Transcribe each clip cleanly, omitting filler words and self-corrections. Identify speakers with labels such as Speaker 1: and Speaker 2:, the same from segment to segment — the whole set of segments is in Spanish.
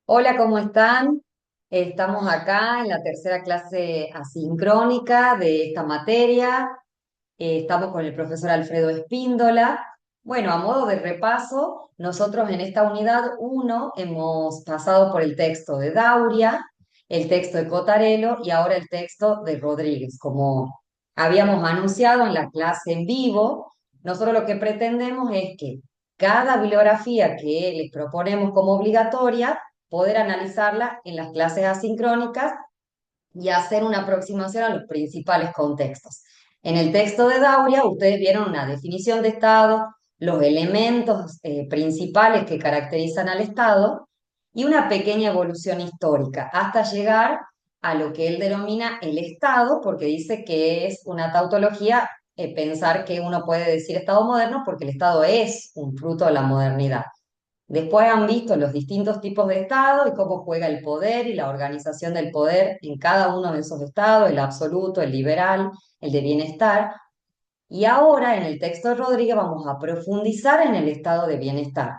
Speaker 1: Hola, ¿cómo están? Estamos acá en la tercera clase asincrónica de esta materia. Estamos con el profesor Alfredo Espíndola. Bueno, a modo de repaso, nosotros en esta unidad uno hemos pasado por el texto de Dauria, el texto de Cotarelo y ahora el texto de Rodríguez. Como habíamos anunciado en la clase en vivo, nosotros lo que pretendemos es que cada bibliografía que les proponemos como obligatoria, poder analizarla en las clases asincrónicas y hacer una aproximación a los principales contextos. En el texto de Dauria, ustedes vieron una definición de Estado, los elementos principales que caracterizan al Estado y una pequeña evolución histórica hasta llegar a lo que él denomina el Estado, porque dice que es una tautología pensar que uno puede decir Estado moderno porque el Estado es un fruto de la modernidad. Después han visto los distintos tipos de Estado y cómo juega el poder y la organización del poder en cada uno de esos estados, el absoluto, el liberal, el de bienestar. Y ahora en el texto de Rodríguez vamos a profundizar en el estado de bienestar,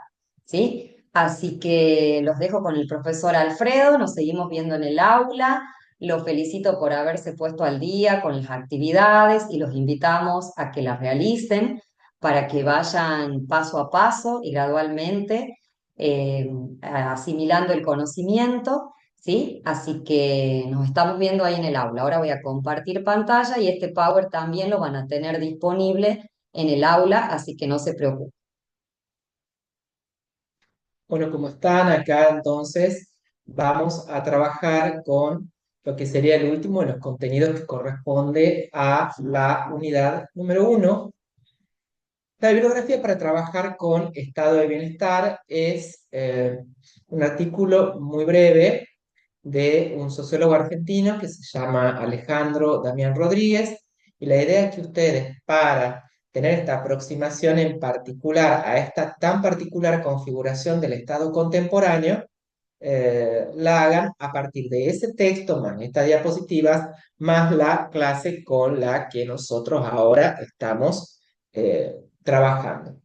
Speaker 1: ¿sí? Así que los dejo con el profesor Alfredo, nos seguimos viendo en el aula. Los felicito por haberse puesto al día con las actividades y los invitamos a que las realicen para que vayan paso a paso y gradualmente eh, asimilando el conocimiento. ¿Sí? Así que nos estamos viendo ahí en el aula. Ahora voy a compartir pantalla y este Power también lo van a tener disponible en el aula, así que no se preocupen.
Speaker 2: Bueno, como están acá, entonces vamos a trabajar con lo que sería el último de los contenidos que corresponde a la unidad número uno. La bibliografía para trabajar con estado de bienestar es un artículo muy breve de un sociólogo argentino que se llama Alejandro Damián Rodríguez, y la idea es que ustedes, para tener esta aproximación en particular a esta tan particular configuración del Estado contemporáneo, la hagan a partir de ese texto, más estas diapositivas, más la clase con la que nosotros ahora estamos trabajando.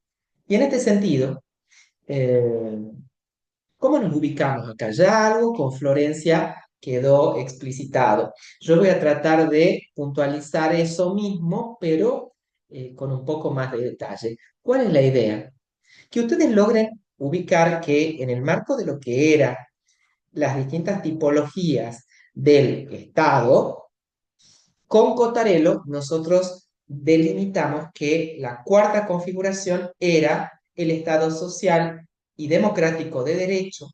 Speaker 2: Y en este sentido, eh, ¿cómo nos ubicamos acá? Ya algo con Florencia quedó explicitado. Yo voy a tratar de puntualizar eso mismo, pero con un poco más de detalle. ¿Cuál es la idea? Que ustedes logren ubicar que en el marco de lo que eran las distintas tipologías del Estado, con Cotarelo nosotros delimitamos que la cuarta configuración era el Estado social y democrático de derecho,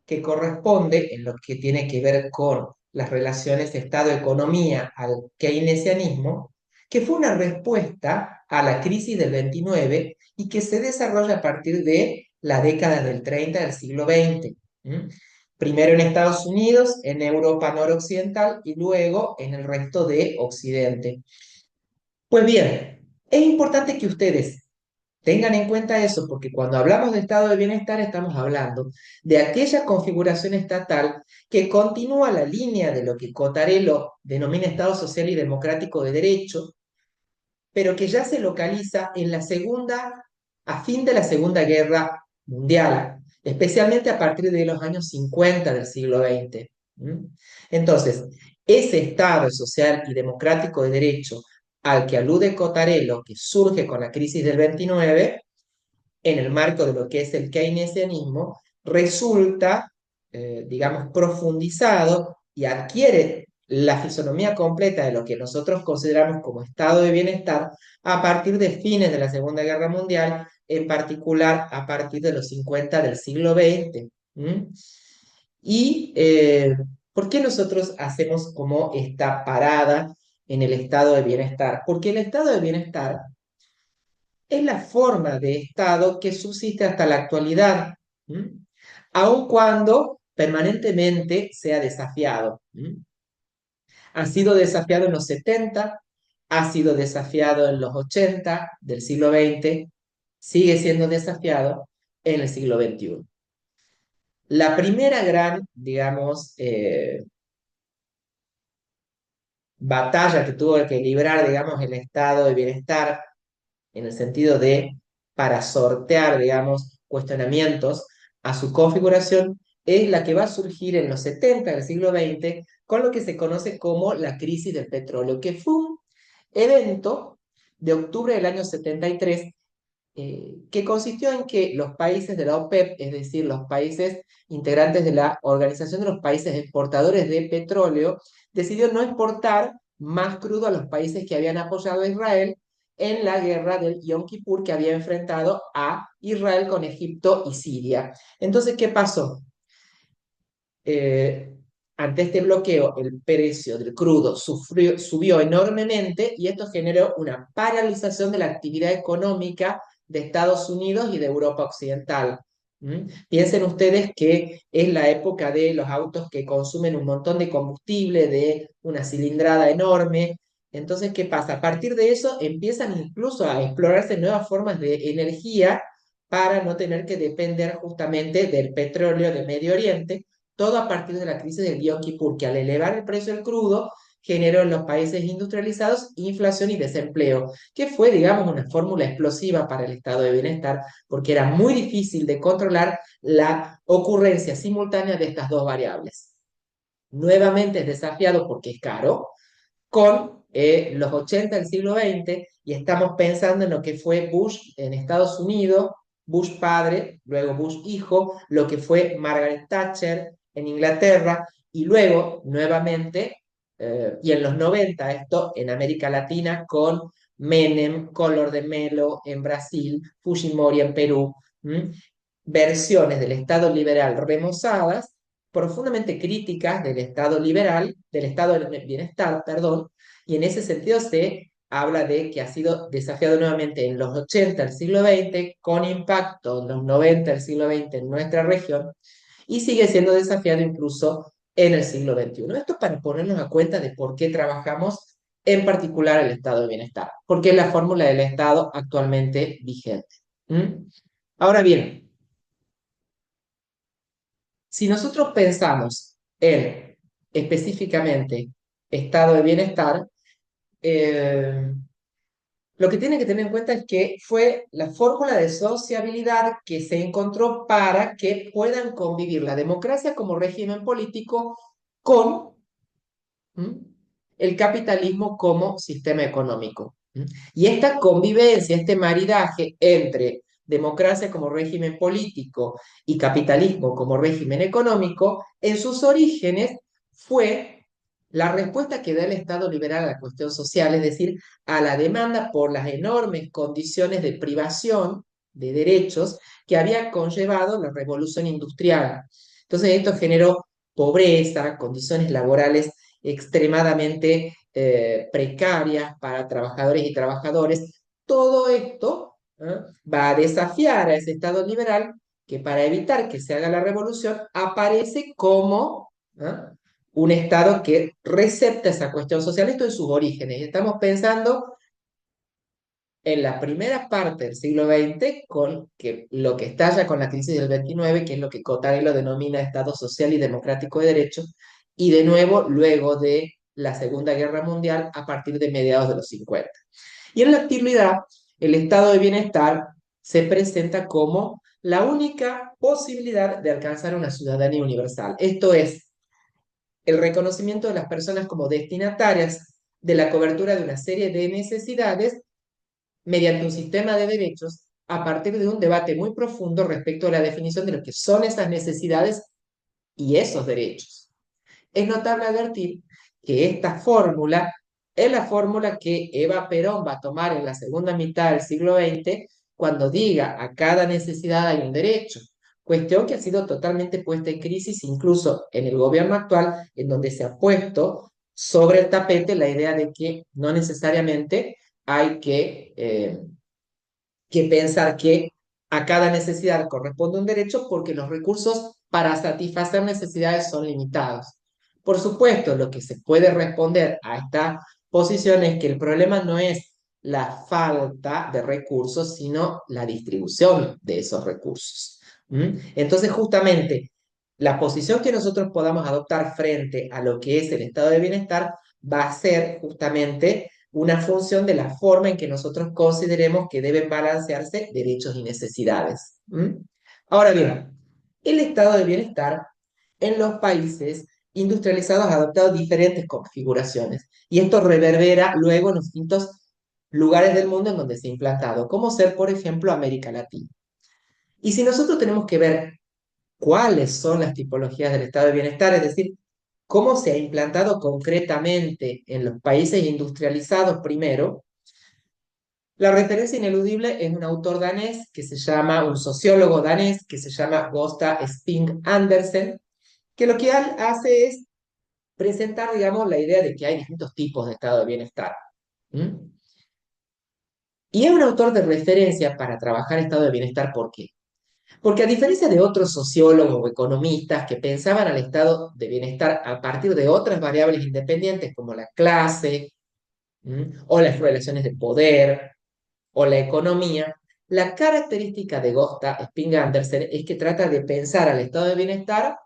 Speaker 2: que corresponde en lo que tiene que ver con las relaciones Estado-economía al keynesianismo, que fue una respuesta a la crisis del 29 y que se desarrolla a partir de la década del 30 del siglo XX. ¿Mm? Primero en Estados Unidos, en Europa noroccidental y luego en el resto de Occidente. Pues bien, es importante que ustedes tengan en cuenta eso, porque cuando hablamos de estado de bienestar estamos hablando de aquella configuración estatal que continúa la línea de lo que Cotarelo denomina Estado social y democrático de derecho, pero que ya se localiza en la segunda, a fin de la Segunda Guerra Mundial, especialmente a partir de los años 50 del siglo XX. ¿Mm? Entonces, ese Estado social y democrático de derecho al que alude Cotarelo, que surge con la crisis del 29, en el marco de lo que es el keynesianismo, resulta, digamos, profundizado y adquiere la fisonomía completa de lo que nosotros consideramos como estado de bienestar a partir de fines de la Segunda Guerra Mundial, en particular a partir de los 50 del siglo XX. ¿Mm? Y ¿por qué nosotros hacemos como esta parada en el estado de bienestar? Porque el estado de bienestar es la forma de Estado que subsiste hasta la actualidad, ¿m? Aun cuando permanentemente sea desafiado. ¿M? Ha sido desafiado en los 70, ha sido desafiado en los 80 del siglo XX, sigue siendo desafiado en el siglo XXI. La primera gran, digamos, batalla que tuvo que librar, digamos, el estado de bienestar en el sentido de para sortear, digamos, cuestionamientos a su configuración, es la que va a surgir en los 70 del siglo XX con lo que se conoce como la crisis del petróleo, que fue un evento de octubre del año 73 que consistió en que los países de la OPEP, es decir, los países integrantes de la Organización de los Países Exportadores de Petróleo, decidió no exportar más crudo a los países que habían apoyado a Israel en la guerra del Yom Kippur que había enfrentado a Israel con Egipto y Siria. Entonces, ¿qué pasó? eh, Ante este bloqueo, el precio del crudo subió enormemente y esto generó una paralización de la actividad económica de Estados Unidos y de Europa Occidental. ¿Mm? Piensen ustedes que es la época de los autos que consumen un montón de combustible, de una cilindrada enorme. Entonces, ¿qué pasa? A partir de eso empiezan incluso a explorarse nuevas formas de energía para no tener que depender justamente del petróleo de Medio Oriente, todo a partir de la crisis del Yom Kippur, que al elevar el precio del crudo generó en los países industrializados inflación y desempleo, que fue, digamos, una fórmula explosiva para el estado de bienestar, porque era muy difícil de controlar la ocurrencia simultánea de estas dos variables. Nuevamente es desafiado porque es caro, con los 80 del siglo XX y estamos pensando en lo que fue Bush en Estados Unidos, Bush padre, luego Bush hijo, lo que fue Margaret Thatcher en Inglaterra y luego nuevamente, y en los 90 esto en América Latina con Menem, Collor de Mello en Brasil, Fujimori en Perú, ¿m? Versiones del Estado liberal remozadas, profundamente críticas del Estado liberal, del Estado del bienestar, perdón, y en ese sentido se habla de que ha sido desafiado nuevamente en los 80 del siglo XX, con impacto en los 90 del siglo XX en nuestra región, y sigue siendo desafiado incluso en el siglo XXI. Esto para ponernos a cuenta de por qué trabajamos en particular el estado de bienestar, porque es la fórmula del Estado actualmente vigente. ¿Mm? Ahora bien, si nosotros pensamos en específicamente estado de bienestar, eh, lo que tiene que tener en cuenta es que fue la fórmula de sociabilidad que se encontró para que puedan convivir la democracia como régimen político con ¿m? el capitalismo como sistema económico. ¿M? Y esta convivencia, este maridaje entre democracia como régimen político y capitalismo como régimen económico, en sus orígenes fue la respuesta que da el Estado liberal a la cuestión social, es decir, a la demanda por las enormes condiciones de privación de derechos que había conllevado la revolución industrial. Entonces esto generó pobreza, condiciones laborales extremadamente precarias para trabajadores y trabajadores. Todo esto va a desafiar a ese Estado liberal que para evitar que se haga la revolución aparece como un Estado que recepta esa cuestión social. Esto en sus orígenes. Estamos pensando en la primera parte del siglo XX, con que lo que estalla con la crisis del 29, que es lo que Cottarelli lo denomina Estado Social y Democrático de Derecho, y de nuevo luego de la Segunda Guerra Mundial a partir de mediados de los 50. Y en la actualidad, el estado de bienestar se presenta como la única posibilidad de alcanzar una ciudadanía universal. Esto es el reconocimiento de las personas como destinatarias de la cobertura de una serie de necesidades mediante un sistema de derechos a partir de un debate muy profundo respecto a la definición de lo que son esas necesidades y esos derechos. Es notable advertir que esta fórmula es la fórmula que Eva Perón va a tomar en la segunda mitad del siglo XX cuando diga a cada necesidad hay un derecho, cuestión que ha sido totalmente puesta en crisis incluso en el gobierno actual, en donde se ha puesto sobre el tapete la idea de que no necesariamente hay que pensar que a cada necesidad corresponde un derecho porque los recursos para satisfacer necesidades son limitados. Por supuesto, lo que se puede responder a esta posición es que el problema no es la falta de recursos, sino la distribución de esos recursos. ¿Mm? Entonces, justamente, la posición que nosotros podamos adoptar frente a lo que es el estado de bienestar va a ser justamente una función de la forma en que nosotros consideremos que deben balancearse derechos y necesidades. ¿Mm? Ahora bien, el estado de bienestar en los países industrializados ha adoptado diferentes configuraciones y esto reverbera luego en los distintos lugares del mundo en donde se ha implantado, como ser, por ejemplo, América Latina. Y si nosotros tenemos que ver cuáles son las tipologías del estado de bienestar, es decir, cómo se ha implantado concretamente en los países industrializados primero, la referencia ineludible es un autor danés que se llama, un sociólogo danés que se llama Gösta Spink Andersen, que lo que hace es presentar, digamos, la idea de que hay distintos tipos de estado de bienestar. ¿Mm? Y es un autor de referencia para trabajar estado de bienestar, ¿por qué? Porque a diferencia de otros sociólogos o economistas que pensaban al estado de bienestar a partir de otras variables independientes como la clase, o las relaciones de poder, o la economía, la característica de Gosta Spink-Andersen es que trata de pensar al estado de bienestar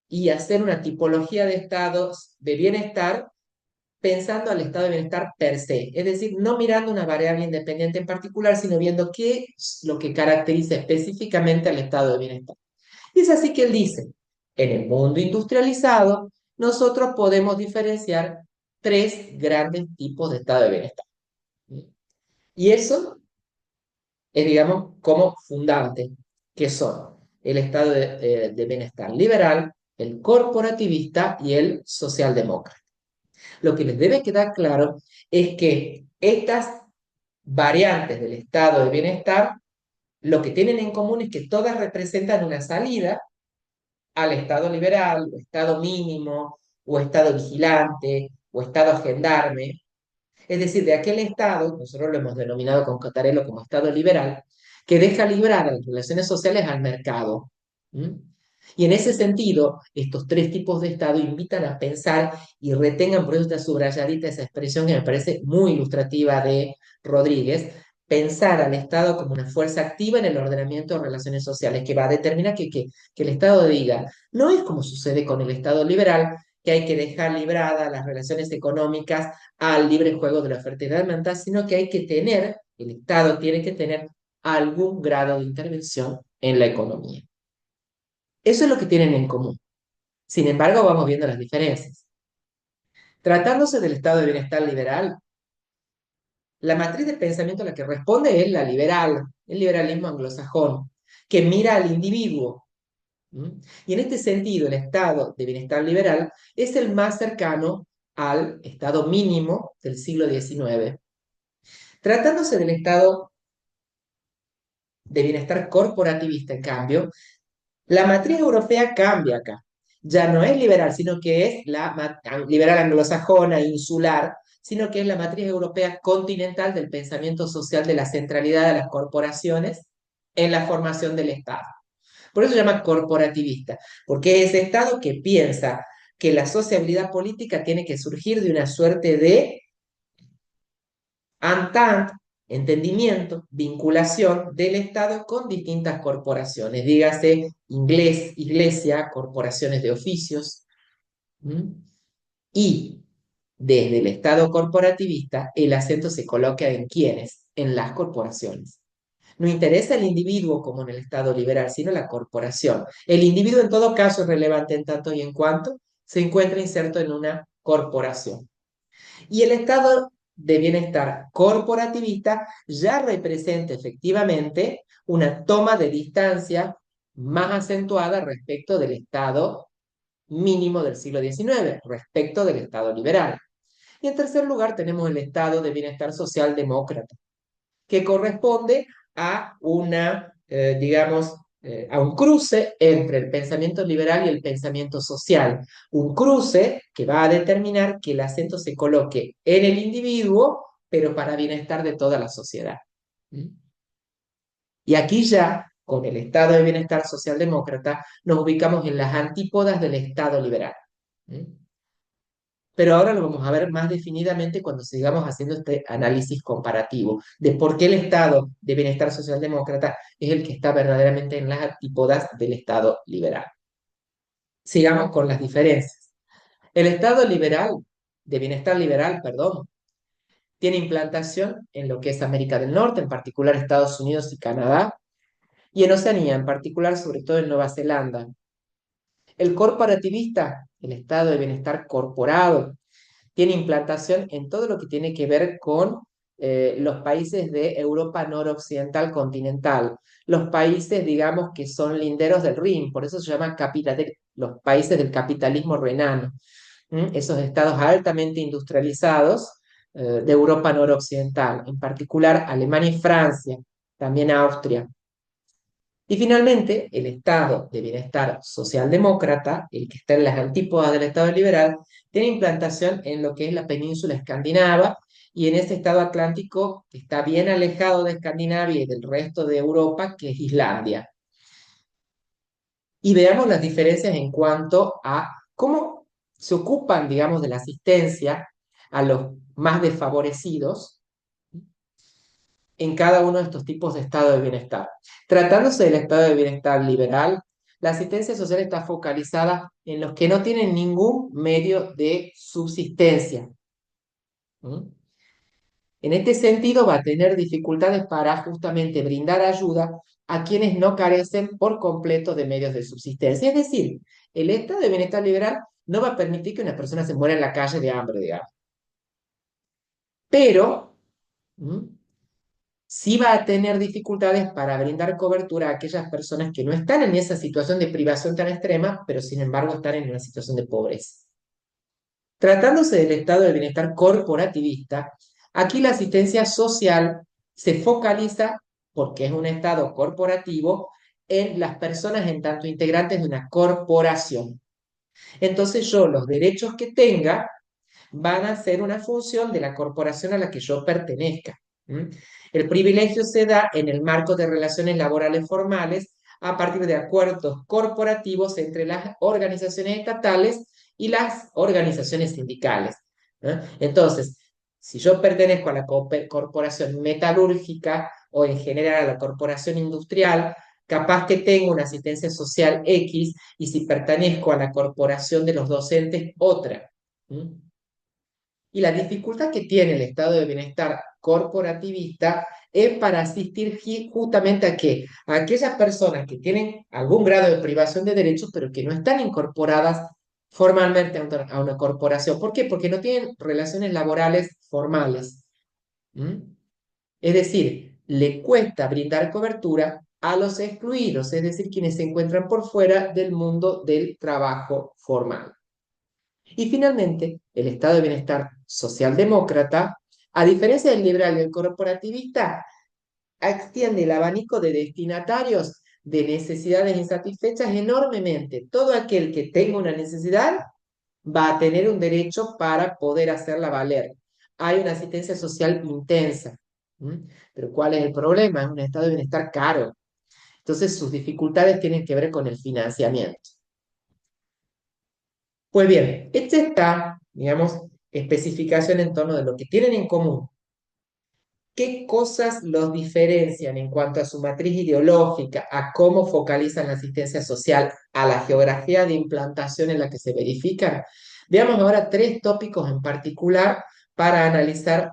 Speaker 2: y hacer una tipología de estados de bienestar pensando al estado de bienestar per se, es decir, no mirando una variable independiente en particular, sino viendo qué es lo que caracteriza específicamente al estado de bienestar. Y es así que él dice, en el mundo industrializado, nosotros podemos diferenciar tres grandes tipos de estado de bienestar. Y eso es, digamos, como fundante, que son el estado de bienestar liberal, el corporativista y el socialdemócrata. Lo que les debe quedar claro es que estas variantes del estado de bienestar, lo que tienen en común es que todas representan una salida al estado liberal, o estado mínimo, o estado vigilante, o estado gendarme, es decir, de aquel Estado, nosotros lo hemos denominado con Cotarello como Estado liberal, que deja librar a las relaciones sociales al mercado. ¿Mm? Y en ese sentido, estos tres tipos de Estado invitan a pensar y retengan, por eso está subrayadita esa expresión que me parece muy ilustrativa de Rodríguez, pensar al Estado como una fuerza activa en el ordenamiento de relaciones sociales, que va a determinar que el Estado diga, no es como sucede con el Estado liberal, que hay que dejar libradas las relaciones económicas al libre juego de la oferta y la demanda, sino que hay que tener, el Estado tiene que tener algún grado de intervención en la economía. Eso es lo que tienen en común. Sin embargo, vamos viendo las diferencias. Tratándose del estado de bienestar liberal, la matriz de pensamiento a la que responde es la liberal, el liberalismo anglosajón, que mira al individuo. ¿Mm? Y en este sentido, el estado de bienestar liberal es el más cercano al estado mínimo del siglo XIX. Tratándose del estado de bienestar corporativista, en cambio, la matriz europea cambia acá. Ya no es liberal, sino que es la liberal anglosajona, insular, sino que es la matriz europea continental del pensamiento social de la centralidad de las corporaciones en la formación del Estado. Por eso se llama corporativista, porque es ese Estado que piensa que la sociabilidad política tiene que surgir de una suerte de entente, entendimiento, vinculación del Estado con distintas corporaciones, dígase iglesia, corporaciones de oficios, ¿m? Y desde el Estado corporativista el acento se coloca en quiénes, en las corporaciones. No interesa el individuo como en el Estado liberal, sino la corporación. El individuo en todo caso es relevante en tanto y en cuanto se encuentra inserto en una corporación. Y el estado de bienestar corporativista ya representa efectivamente una toma de distancia más acentuada respecto del estado mínimo del siglo XIX, respecto del estado liberal. Y en tercer lugar tenemos el estado de bienestar social demócrata, que corresponde a una, digamos, a un cruce entre el pensamiento liberal y el pensamiento social. Un cruce que va a determinar que el acento se coloque en el individuo, pero para bienestar de toda la sociedad. ¿Mm? Y aquí ya, con el estado de bienestar socialdemócrata, nos ubicamos en las antípodas del estado liberal. ¿Mm? Pero ahora lo vamos a ver más definidamente cuando sigamos haciendo este análisis comparativo de por qué el estado de bienestar socialdemócrata es el que está verdaderamente en las antípodas del estado liberal. Sigamos con las diferencias. El estado liberal, de bienestar liberal, perdón, tiene implantación en lo que es América del Norte, en particular Estados Unidos y Canadá, y en Oceanía, en particular sobre todo en Nueva Zelanda. El corporativista, el estado de bienestar corporado, tiene implantación en todo lo que tiene que ver con los países de Europa noroccidental continental, los países, digamos, que son linderos del Rin, por eso se llama los países del capitalismo renano. Esos estados altamente industrializados de Europa noroccidental, en particular Alemania y Francia, también Austria. Y finalmente, el estado de bienestar socialdemócrata, el que está en las antípodas del estado liberal, tiene implantación en lo que es la península escandinava y en ese estado atlántico que está bien alejado de Escandinavia y del resto de Europa, que es Islandia. Y veamos las diferencias en cuanto a cómo se ocupan, digamos, de la asistencia a los más desfavorecidos en cada uno de estos tipos de estado de bienestar. Tratándose del estado de bienestar liberal, la asistencia social está focalizada en los que no tienen ningún medio de subsistencia. ¿Mm? En este sentido, va a tener dificultades para justamente brindar ayuda a quienes no carecen por completo de medios de subsistencia. Es decir, el estado de bienestar liberal no va a permitir que una persona se muera en la calle de hambre, digamos. Pero, ¿mm? sí va a tener dificultades para brindar cobertura a aquellas personas que no están en esa situación de privación tan extrema, pero sin embargo están en una situación de pobreza. Tratándose del estado de bienestar corporativista, aquí la asistencia social se focaliza, porque es un estado corporativo, en las personas en tanto integrantes de una corporación. Entonces yo los derechos que tenga van a ser una función de la corporación a la que yo pertenezca. ¿Mm? El privilegio se da en el marco de relaciones laborales formales a partir de acuerdos corporativos entre las organizaciones estatales y las organizaciones sindicales. ¿Eh? Entonces, si yo pertenezco a la corporación metalúrgica o en general a la corporación industrial, capaz que tengo una asistencia social X y si pertenezco a la corporación de los docentes, otra. ¿Mm? Y la dificultad que tiene el estado de bienestar corporativista es para asistir justamente a qué? A aquellas personas que tienen algún grado de privación de derechos, pero que no están incorporadas formalmente a una corporación. ¿Por qué? Porque no tienen relaciones laborales formales. ¿Mm? Es decir, le cuesta brindar cobertura a los excluidos, es decir, quienes se encuentran por fuera del mundo del trabajo formal. Y finalmente, el estado de bienestar socialdemócrata, a diferencia del liberal y el corporativista, extiende el abanico de destinatarios de necesidades insatisfechas enormemente. Todo aquel que tenga una necesidad va a tener un derecho para poder hacerla valer. Hay una asistencia social intensa. ¿Mm? Pero ¿cuál es el problema? Es un estado de bienestar caro. Entonces sus dificultades tienen que ver con el financiamiento. Pues bien, esta está, digamos, especificación en torno de lo que tienen en común. ¿Qué cosas los diferencian en cuanto a su matriz ideológica, a cómo focalizan la asistencia social, a la geografía de implantación en la que se verifican? Veamos ahora tres tópicos en particular para analizar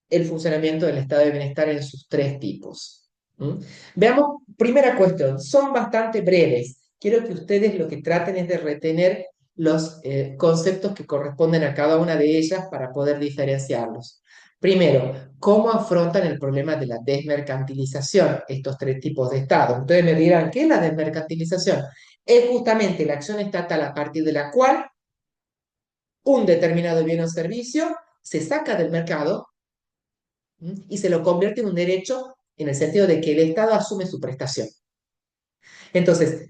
Speaker 2: el funcionamiento del estado de bienestar en sus tres tipos. ¿Mm? Veamos, primera cuestión, son bastante breves. Quiero que ustedes lo que traten es de retener los conceptos que corresponden a cada una de ellas para poder diferenciarlos. Primero, ¿cómo afrontan el problema de la desmercantilización estos tres tipos de estados? Ustedes me dirán, ¿qué es la desmercantilización? Es justamente la acción estatal a partir de la cual un determinado bien o servicio se saca del mercado y se lo convierte en un derecho en el sentido de que el Estado asume su prestación. Entonces,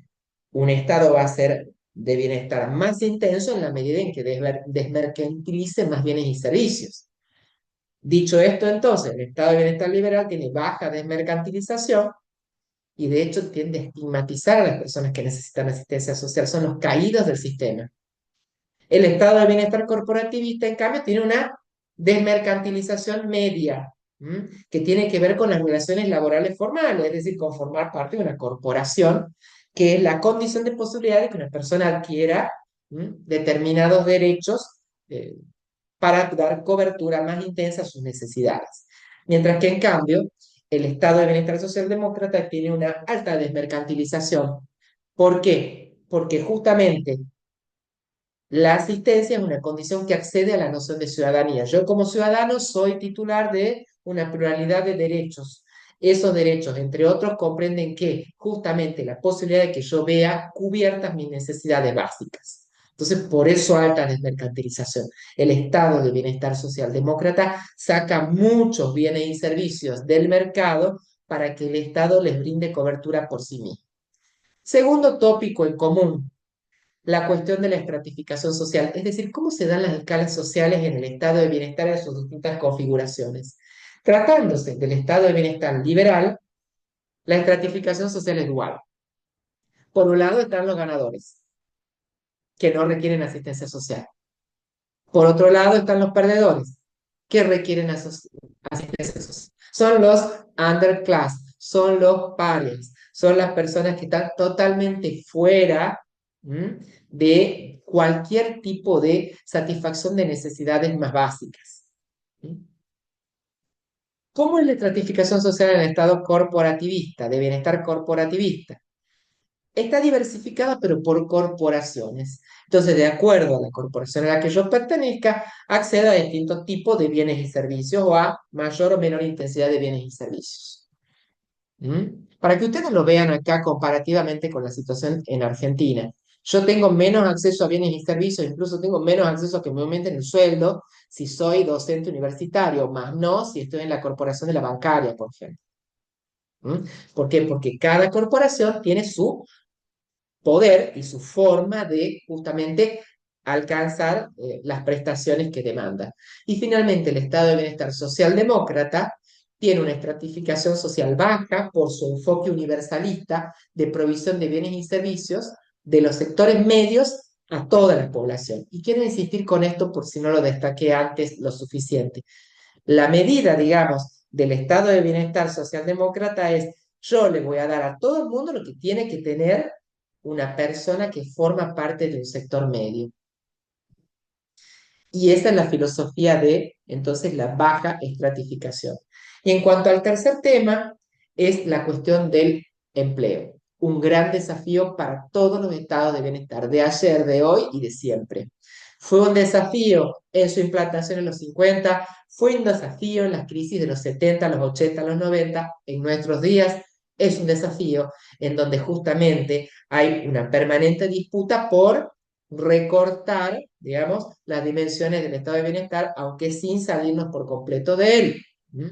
Speaker 2: un Estado va a ser de bienestar más intenso en la medida en que desmercantilice más bienes y servicios. Dicho esto, entonces, el Estado de bienestar liberal tiene baja desmercantilización y de hecho tiende a estigmatizar a las personas que necesitan asistencia social, son los caídos del sistema. El estado de bienestar corporativista, en cambio, tiene una desmercantilización media, que tiene que ver con las relaciones laborales formales, es decir, con formar parte de una corporación, que es la condición de posibilidad de que una persona adquiera determinados derechos eh, para dar cobertura más intensa a sus necesidades. Mientras que, en cambio, el estado de bienestar socialdemócrata tiene una alta desmercantilización. ¿Por qué? porque justamente la asistencia es una condición que accede a la noción de ciudadanía. Yo como ciudadano soy titular de una pluralidad de derechos. Esos derechos, entre otros, comprenden que justamente la posibilidad de que yo vea cubiertas mis necesidades básicas. Entonces, por eso alta desmercantilización. El Estado de Bienestar Social Demócrata saca muchos bienes y servicios del mercado para que el Estado les brinde cobertura por sí mismo. Segundo tópico en común, la cuestión de la estratificación social, es decir, cómo se dan las escalas sociales en el estado de bienestar en sus distintas configuraciones. Tratándose del estado de bienestar liberal, la estratificación social es dual. Por un lado están los ganadores, que no requieren asistencia social. Por otro lado están los perdedores, que requieren asistencia social. Son los underclass, son los parias, son las personas que están totalmente fuera, ¿m?, de cualquier tipo de satisfacción de necesidades más básicas. ¿M? ¿Cómo es la estratificación social en el estado corporativista, de bienestar corporativista? Está diversificada, pero por corporaciones. Entonces, de acuerdo a la corporación a la que yo pertenezca, accedo a distintos tipos de bienes y servicios o a mayor o menor intensidad de bienes y servicios. ¿Mm? Para que ustedes lo vean acá comparativamente con la situación en Argentina. Yo tengo menos acceso a bienes y servicios, incluso tengo menos acceso a que me aumenten el sueldo si soy docente universitario, más no si estoy en la corporación de la bancaria, por ejemplo. ¿Mm? ¿Por qué? Porque cada corporación tiene su poder y su forma de justamente alcanzar las prestaciones que demanda. Y finalmente, el Estado de Bienestar Socialdemócrata tiene una estratificación social baja por su enfoque universalista de provisión de bienes y servicios de los sectores medios a toda la población. Y quiero insistir con esto por si no lo destaqué antes lo suficiente. La medida, digamos, del Estado de Bienestar Socialdemócrata es: yo le voy a dar a todo el mundo lo que tiene que tener una persona que forma parte de un sector medio. Y esa es la filosofía de, entonces, la baja estratificación. Y en cuanto al tercer tema, es la cuestión del empleo. Un gran desafío para todos los estados de bienestar, de ayer, de hoy y de siempre. Fue un desafío en su implantación en los 50, fue un desafío en las crisis de los 70, los 80, los 90, en nuestros días es un desafío en donde justamente hay una permanente disputa por recortar, digamos, las dimensiones del estado de bienestar, aunque sin salirnos por completo de él. ¿Mm?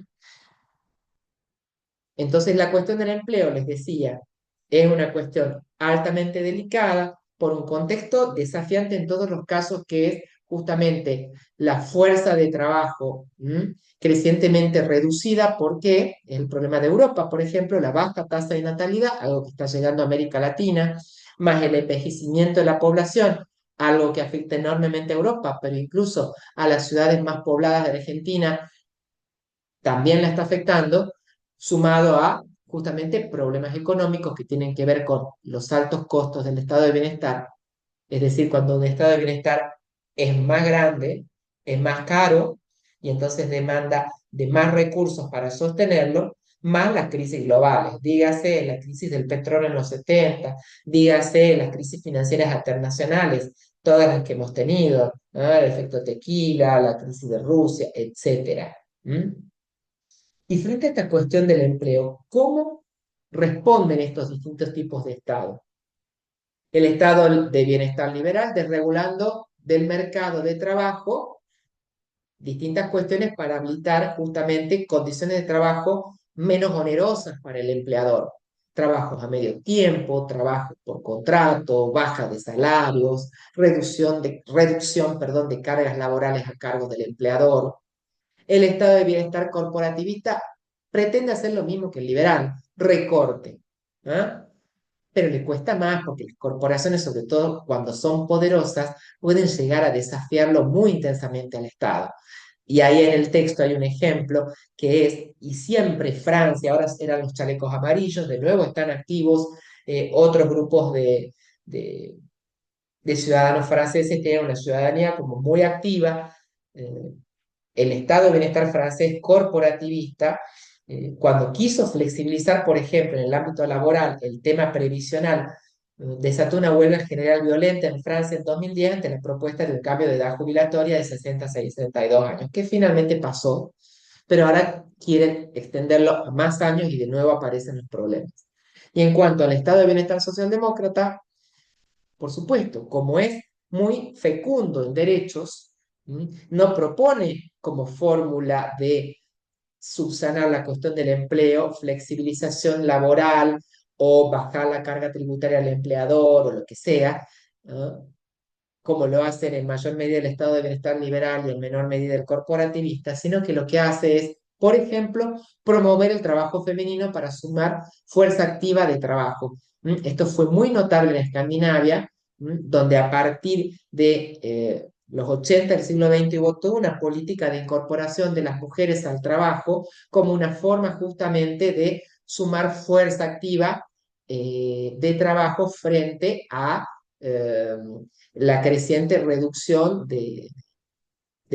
Speaker 2: Entonces, la cuestión del empleo, les decía, es una cuestión altamente delicada por un contexto desafiante en todos los casos, que es justamente la fuerza de trabajo crecientemente reducida, porque el problema de Europa, por ejemplo, la baja tasa de natalidad, algo que está llegando a América Latina, más el envejecimiento de la población, algo que afecta enormemente a Europa, pero incluso a las ciudades más pobladas de Argentina también la está afectando, sumado a justamente problemas económicos que tienen que ver con los altos costos del estado de bienestar. Es decir, cuando un estado de bienestar es más grande, es más caro y entonces demanda de más recursos para sostenerlo, más las crisis globales. Dígase la crisis del petróleo en los 70, dígase las crisis financieras internacionales, todas las que hemos tenido, ¿no? El efecto tequila, la crisis de Rusia, etcétera. ¿Mm? Y frente a esta cuestión del empleo, ¿cómo responden estos distintos tipos de Estado? El Estado de bienestar liberal, desregulando del mercado de trabajo distintas cuestiones para habilitar justamente condiciones de trabajo menos onerosas para el empleador. Trabajos a medio tiempo, trabajo por contrato, baja de salarios, reducción, de cargas laborales a cargo del empleador. El estado de bienestar corporativista pretende hacer lo mismo que el liberal, recorte. ¿Ah? Pero le cuesta más porque las corporaciones, sobre todo cuando son poderosas, pueden llegar a desafiarlo muy intensamente al Estado. Y ahí en el texto hay un ejemplo que es: y siempre Francia, ahora eran los chalecos amarillos, de nuevo están activos otros grupos de, de ciudadanos franceses, tienen una ciudadanía como muy activa. El estado de bienestar francés corporativista, cuando quiso flexibilizar, por ejemplo, en el ámbito laboral, el tema previsional, desató una huelga general violenta en Francia en 2010 ante la propuesta de un cambio de edad jubilatoria de 60 a 62 años, que finalmente pasó, pero ahora quieren extenderlo a más años y de nuevo aparecen los problemas. Y en cuanto al estado de bienestar socialdemócrata, por supuesto, como es muy fecundo en derechos, no propone como fórmula de subsanar la cuestión del empleo, flexibilización laboral o bajar la carga tributaria al empleador o lo que sea, ¿no? Como lo hacen en mayor medida el estado de bienestar liberal y en menor medida el corporativista, sino que lo que hace es, por ejemplo, promover el trabajo femenino para sumar fuerza activa de trabajo. Esto fue muy notable en Escandinavia, donde a partir de los 80 del siglo XX hubo toda una política de incorporación de las mujeres al trabajo como una forma justamente de sumar fuerza activa de trabajo frente a eh, la creciente reducción de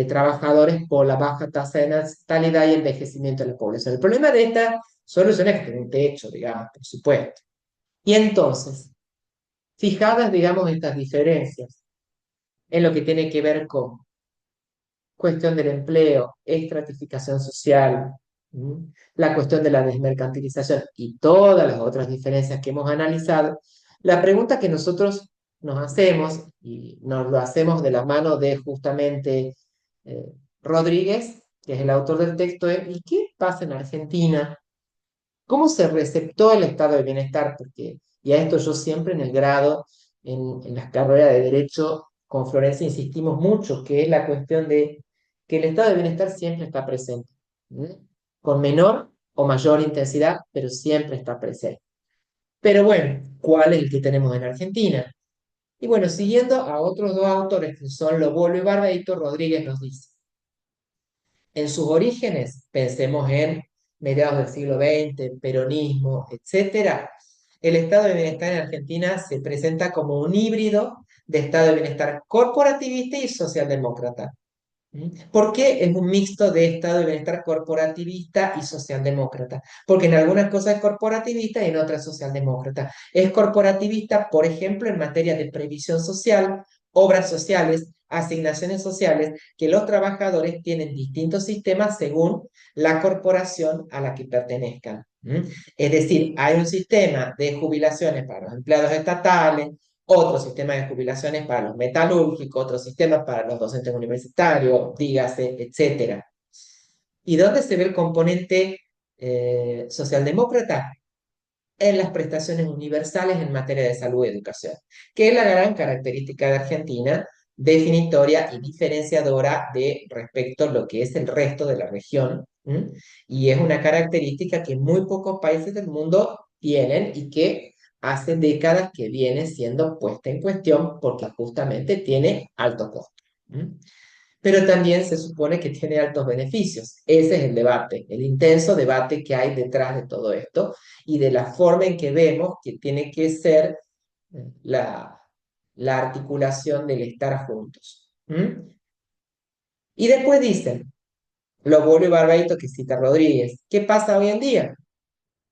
Speaker 2: trabajadores por la baja tasa de natalidad y envejecimiento de la población. El problema de esta solución es que tiene un techo, digamos, por supuesto. Y entonces, fijadas, digamos, estas diferencias en lo que tiene que ver con cuestión del empleo, estratificación social, ¿m? La cuestión de la desmercantilización y todas las otras diferencias que hemos analizado, la pregunta que nosotros nos hacemos, y nos lo hacemos de la mano de justamente eh, Rodríguez, que es el autor del texto, es ¿y qué pasa en Argentina? ¿Cómo se receptó el estado de bienestar? Porque, y a esto yo siempre en el grado, en las carreras de Derecho, con Florencia insistimos mucho, que es la cuestión de que el estado de bienestar siempre está presente, ¿m? Con menor o mayor intensidad, pero siempre está presente. Pero bueno, ¿cuál es el que tenemos en Argentina? Y bueno, siguiendo a otros dos autores que son Lobolo y Barbeito, Rodríguez nos dice, en sus orígenes, pensemos en mediados del siglo XX, peronismo, etcétera, el estado de bienestar en Argentina se presenta como un híbrido de estado de bienestar corporativista y socialdemócrata. ¿Por qué es un mixto de estado de bienestar corporativista y socialdemócrata? Porque en algunas cosas es corporativista y en otras socialdemócrata. Es corporativista, por ejemplo, en materia de previsión social, obras sociales, asignaciones sociales, que los trabajadores tienen distintos sistemas según la corporación a la que pertenezcan. Es decir, hay un sistema de jubilaciones para los empleados estatales, otro sistema de jubilaciones para los metalúrgicos, otro sistema para los docentes universitarios, dígase, etcétera. ¿Y dónde se ve el componente socialdemócrata? En las prestaciones universales en materia de salud y educación, que es la gran característica de Argentina, definitoria y diferenciadora de respecto a lo que es el resto de la región, ¿m? Y es una característica que muy pocos países del mundo tienen y que hace décadas que viene siendo puesta en cuestión porque justamente tiene alto costo. ¿M? Pero también se supone que tiene altos beneficios. Ese es el debate, el intenso debate que hay detrás de todo esto y de la forma en que vemos que tiene que ser la, la articulación del estar juntos. ¿Mm? Y después dicen, lo vuelve Barbaito que cita Rodríguez, ¿qué pasa hoy en día?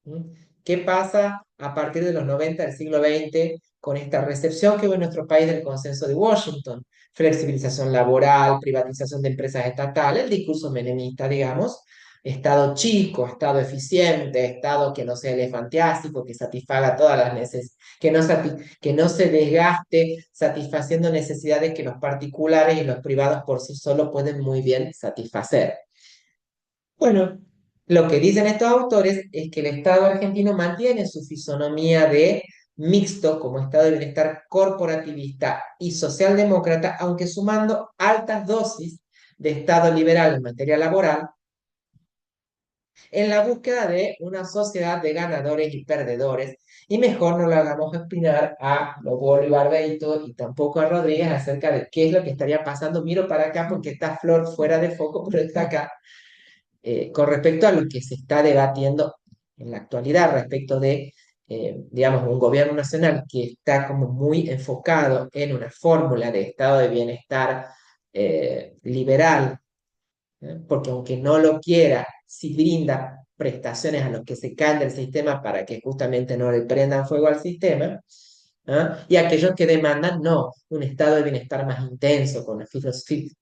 Speaker 2: ¿Mm? ¿Qué pasa a partir de los 90 del siglo XX con esta recepción que hubo en nuestro país del consenso de Washington? Flexibilización laboral, privatización de empresas estatales, el discurso menemista, digamos, Estado chico, Estado eficiente, Estado que no sea elefantiásico, que satisfaga todas las necesidades, que no se desgaste satisfaciendo necesidades que los particulares y los privados por sí solos pueden muy bien satisfacer. Bueno, lo que dicen estos autores es que el Estado argentino mantiene su fisonomía de mixto como estado de bienestar corporativista y socialdemócrata, aunque sumando altas dosis de Estado liberal en materia laboral, en la búsqueda de una sociedad de ganadores y perdedores. Y mejor no lo hagamos opinar a Lobo y Barbeito y tampoco a Rodríguez acerca de qué es lo que estaría pasando. Miro para acá porque está Flor fuera de foco, pero está acá con respecto a lo que se está debatiendo en la actualidad respecto de, digamos, un gobierno nacional que está como muy enfocado en una fórmula de estado de bienestar liberal, porque aunque no lo quiera, sí brinda prestaciones a los que se caen del sistema para que justamente no le prendan fuego al sistema, ¿Ah? Y aquellos que demandan, no, un estado de bienestar más intenso, con una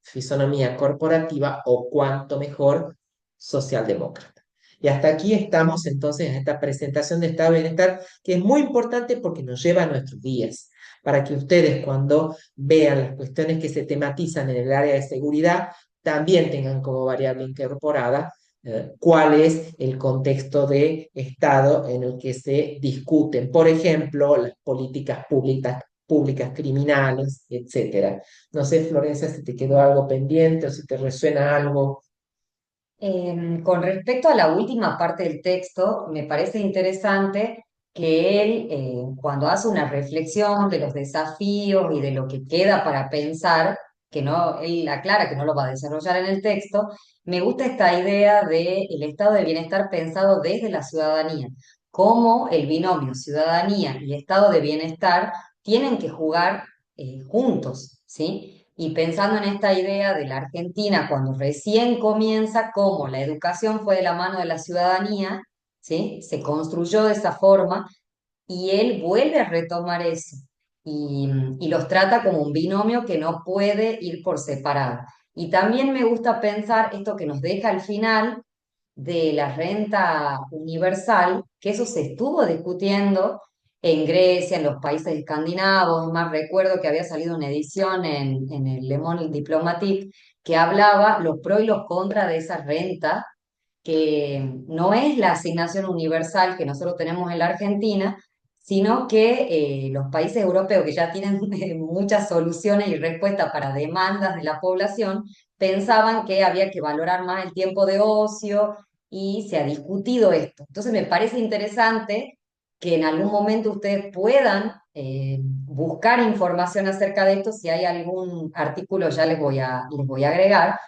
Speaker 2: fisonomía corporativa o cuanto mejor socialdemócrata. Y hasta aquí estamos entonces en esta presentación de estado de bienestar, que es muy importante porque nos lleva a nuestros días, para que ustedes cuando vean las cuestiones que se tematizan en el área de seguridad, también tengan como variable incorporada cuál es el contexto de Estado en el que se discuten, por ejemplo, las políticas públicas criminales, etcétera. No sé, Florencia, si te quedó algo pendiente o si te resuena algo.
Speaker 1: Con respecto a la última parte del texto, me parece interesante que él, cuando hace una reflexión de los desafíos y de lo que queda para pensar, que no, él aclara que no lo va a desarrollar en el texto, me gusta esta idea del estado de bienestar pensado desde la ciudadanía, cómo el binomio ciudadanía y estado de bienestar tienen que jugar juntos, ¿sí? Y pensando en esta idea de la Argentina, cuando recién comienza, cómo la educación fue de la mano de la ciudadanía, ¿sí? Se construyó de esa forma y él vuelve a retomar eso y los trata como un binomio que no puede ir por separado. Y también me gusta pensar esto que nos deja al final de la renta universal, que eso se estuvo discutiendo en Grecia, en los países escandinavos. Más recuerdo que había salido una edición en el Le Monde Diplomatique que hablaba los pros y los contras de esa renta, que no es la asignación universal que nosotros tenemos en la Argentina, sino que los países europeos que ya tienen muchas soluciones y respuestas para demandas de la población, pensaban que había que valorar más el tiempo de ocio y se ha discutido esto. Entonces me parece interesante que en algún momento ustedes puedan buscar información acerca de esto. Si hay algún artículo ya les voy a agregar,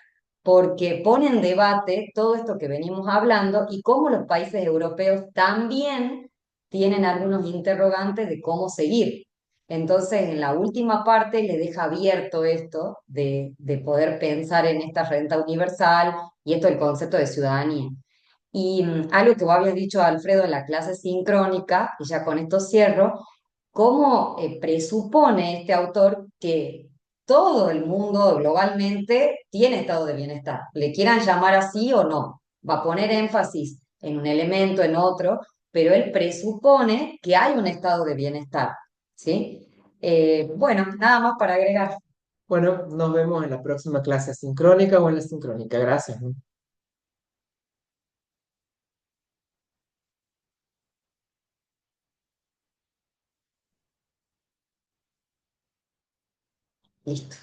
Speaker 1: porque pone en debate todo esto que venimos hablando y cómo los países europeos también tienen algunos interrogantes de cómo seguir. Entonces, en la última parte le deja abierto esto de poder pensar en esta renta universal y esto del concepto de ciudadanía. Y algo que vos habías dicho, Alfredo, en la clase sincrónica, y ya con esto cierro, cómo presupone este autor que todo el mundo globalmente tiene estado de bienestar, le quieran llamar así o no, va a poner énfasis en un elemento, en otro, pero él presupone que hay un estado de bienestar, ¿sí? Bueno, nada más para agregar.
Speaker 2: Bueno, nos vemos en la próxima clase asincrónica o en la sincrónica. Gracias, ¿no?
Speaker 1: Listo.